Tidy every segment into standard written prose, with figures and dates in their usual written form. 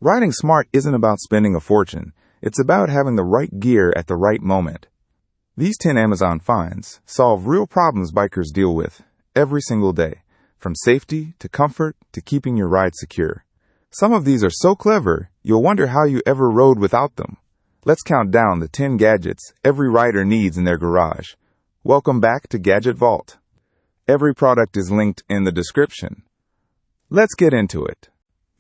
Riding smart isn't about spending a fortune. It's about having the right gear at the right moment. These 10 Amazon finds solve real problems bikers deal with every single day, from safety to comfort to keeping your ride secure. Some of these are so clever, you'll wonder how you ever rode without them. Let's count down the 10 gadgets every rider needs in their garage. Welcome back to Gadget Vault. Every product is linked in the description. Let's get into it.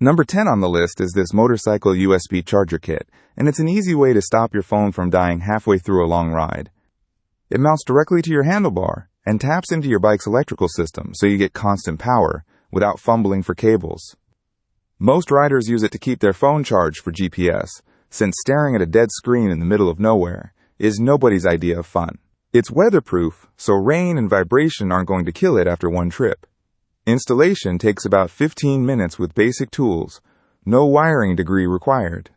Number 10 on the list is this motorcycle USB charger kit, and it's an easy way to stop your phone from dying halfway through a long ride. It mounts directly to your handlebar and taps into your bike's electrical system so you get constant power without fumbling for cables. Most riders use it to keep their phone charged for GPS, since staring at a dead screen in the middle of nowhere is nobody's idea of fun. It's weatherproof, so rain and vibration aren't going to kill it after one trip. Installation takes about 15 minutes with basic tools, no wiring degree required.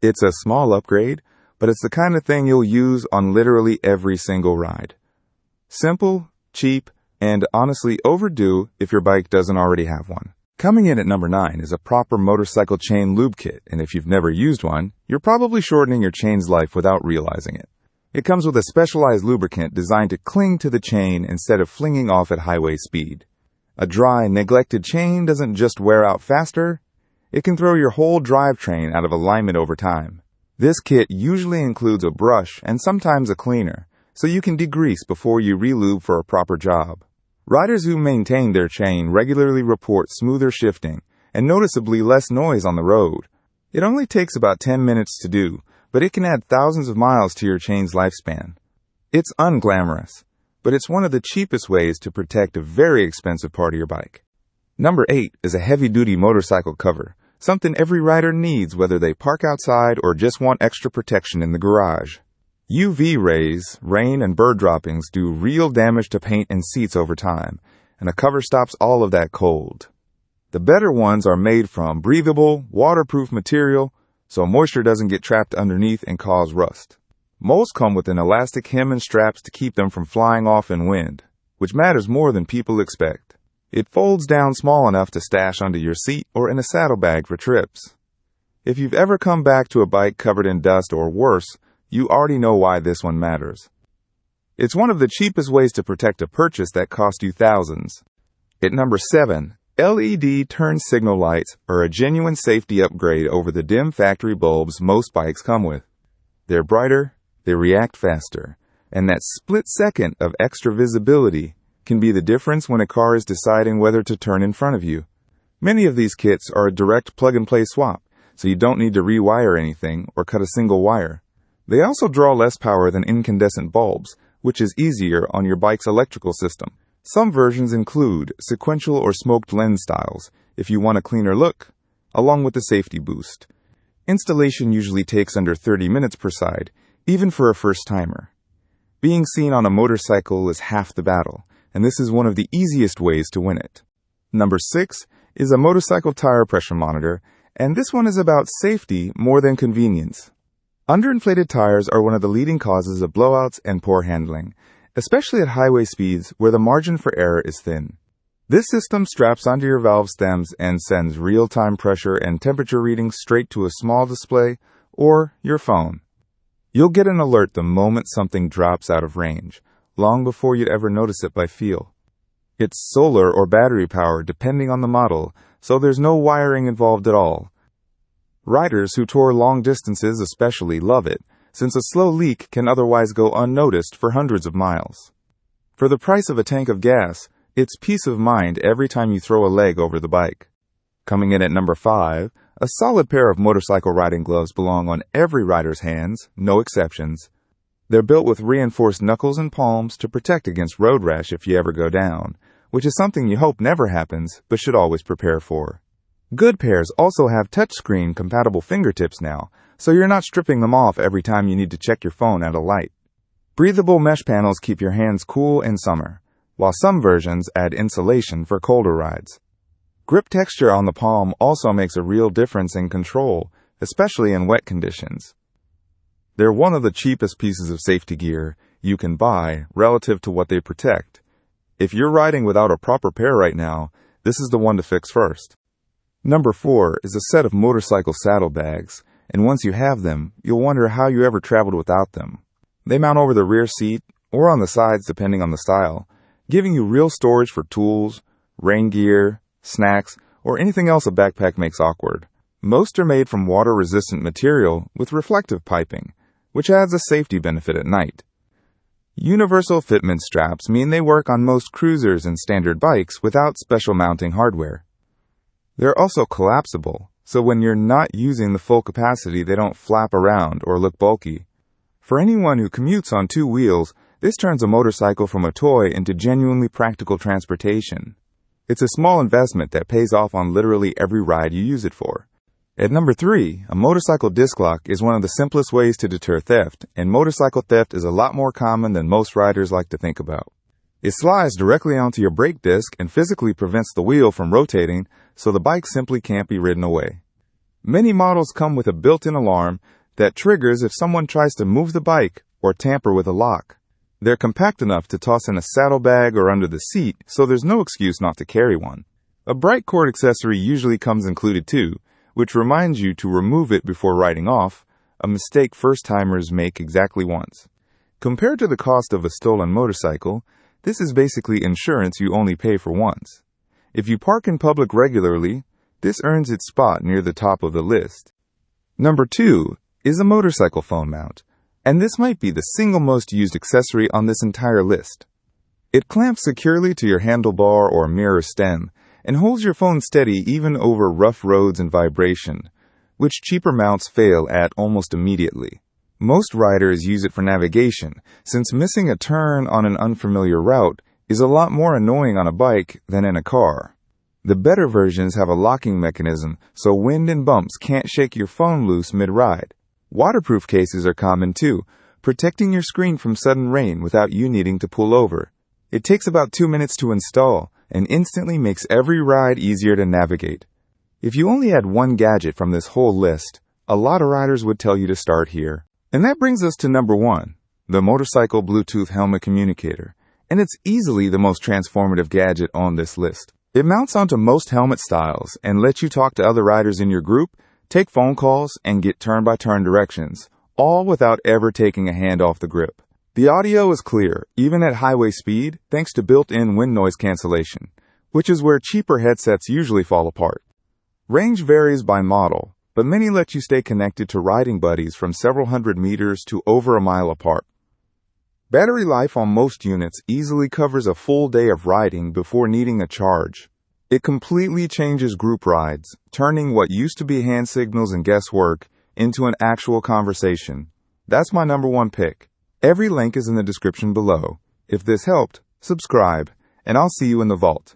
It's a small upgrade, but it's the kind of thing you'll use on literally every single ride. Simple, cheap, and honestly overdue if your bike doesn't already have one. Coming in at number 9 is a proper motorcycle chain lube kit, and if you've never used one, you're probably shortening your chain's life without realizing it. It comes with a specialized lubricant designed to cling to the chain instead of flinging off at highway speed. A dry, neglected chain doesn't just wear out faster, it can throw your whole drivetrain out of alignment over time. This kit usually includes a brush and sometimes a cleaner, so you can degrease before you relube for a proper job. Riders who maintain their chain regularly report smoother shifting and noticeably less noise on the road. It only takes about 10 minutes to do, but it can add thousands of miles to your chain's lifespan. It's unglamorous, but it's one of the cheapest ways to protect a very expensive part of your bike. Number 8 is a heavy-duty motorcycle cover, something every rider needs whether they park outside or just want extra protection in the garage. UV rays, rain, and bird droppings do real damage to paint and seats over time, and a cover stops all of that cold. The better ones are made from breathable, waterproof material, so moisture doesn't get trapped underneath and cause rust. Most come with an elastic hem and straps to keep them from flying off in wind, which matters more than people expect. It folds down small enough to stash under your seat or in a saddlebag for trips. If you've ever come back to a bike covered in dust or worse, you already know why this one matters. It's one of the cheapest ways to protect a purchase that cost you thousands. At number 7, LED turn signal lights are a genuine safety upgrade over the dim factory bulbs most bikes come with. They're brighter, they react faster, and that split second of extra visibility can be the difference when a car is deciding whether to turn in front of you. Many of these kits are a direct plug-and-play swap, so you don't need to rewire anything or cut a single wire. They also draw less power than incandescent bulbs, which is easier on your bike's electrical system. Some versions include sequential or smoked lens styles if you want a cleaner look, along with the safety boost. Installation usually takes under 30 minutes per side, even for a first-timer. Being seen on a motorcycle is half the battle, and this is one of the easiest ways to win it. Number 6 is a motorcycle tire pressure monitor, and this one is about safety more than convenience. Underinflated tires are one of the leading causes of blowouts and poor handling, especially at highway speeds where the margin for error is thin. This system straps onto your valve stems and sends real-time pressure and temperature readings straight to a small display or your phone. You'll get an alert the moment something drops out of range, long before you'd ever notice it by feel. It's solar or battery powered depending on the model, so there's no wiring involved at all. Riders who tour long distances especially love it, since a slow leak can otherwise go unnoticed for hundreds of miles. For the price of a tank of gas, it's peace of mind every time you throw a leg over the bike. Coming in at number 5, a solid pair of motorcycle riding gloves belong on every rider's hands, no exceptions. They're built with reinforced knuckles and palms to protect against road rash if you ever go down, which is something you hope never happens but should always prepare for. Good pairs also have touchscreen compatible fingertips now, so you're not stripping them off every time you need to check your phone at a light. Breathable mesh panels keep your hands cool in summer, while some versions add insulation for colder rides. Grip texture on the palm also makes a real difference in control, especially in wet conditions. They're one of the cheapest pieces of safety gear you can buy relative to what they protect. If you're riding without a proper pair right now, this is the one to fix first. Number 4 is a set of motorcycle saddlebags, and once you have them, you'll wonder how you ever traveled without them. They mount over the rear seat, or on the sides depending on the style, giving you real storage for tools, rain gear, snacks, or anything else a backpack makes awkward. Most are made from water-resistant material with reflective piping, which adds a safety benefit at night. Universal fitment straps mean they work on most cruisers and standard bikes without special mounting hardware. They're also collapsible, so when you're not using the full capacity, they don't flap around or look bulky. For anyone who commutes on 2 wheels, this turns a motorcycle from a toy into genuinely practical transportation. It's a small investment that pays off on literally every ride you use it for. At number 3, a motorcycle disc lock is one of the simplest ways to deter theft, and motorcycle theft is a lot more common than most riders like to think about. It slides directly onto your brake disc and physically prevents the wheel from rotating, so the bike simply can't be ridden away. Many models come with a built-in alarm that triggers if someone tries to move the bike or tamper with a lock. They're compact enough to toss in a saddlebag or under the seat, so there's no excuse not to carry one. A bright cord accessory usually comes included too, which reminds you to remove it before riding off, a mistake first-timers make exactly once. Compared to the cost of a stolen motorcycle, this is basically insurance you only pay for once. If you park in public regularly, this earns its spot near the top of the list. Number 2 is a motorcycle phone mount, and this might be the single most used accessory on this entire list. It clamps securely to your handlebar or mirror stem, and holds your phone steady even over rough roads and vibration, which cheaper mounts fail at almost immediately. Most riders use it for navigation, since missing a turn on an unfamiliar route is a lot more annoying on a bike than in a car. The better versions have a locking mechanism, so wind and bumps can't shake your phone loose mid-ride. Waterproof cases are common too, protecting your screen from sudden rain without you needing to pull over. It takes about 2 minutes to install, and instantly makes every ride easier to navigate. If you only had one gadget from this whole list, a lot of riders would tell you to start here. And that brings us to number 1, the motorcycle Bluetooth helmet communicator, and it's easily the most transformative gadget on this list. It mounts onto most helmet styles and lets you talk to other riders in your group, take phone calls, and get turn-by-turn directions, all without ever taking a hand off the grip. The audio is clear, even at highway speed, thanks to built-in wind noise cancellation, which is where cheaper headsets usually fall apart. Range varies by model, but many let you stay connected to riding buddies from several hundred meters to over a mile apart. Battery life on most units easily covers a full day of riding before needing a charge. It completely changes group rides, turning what used to be hand signals and guesswork into an actual conversation. That's my number 1 pick. Every link is in the description below. If this helped, subscribe, and I'll see you in the vault.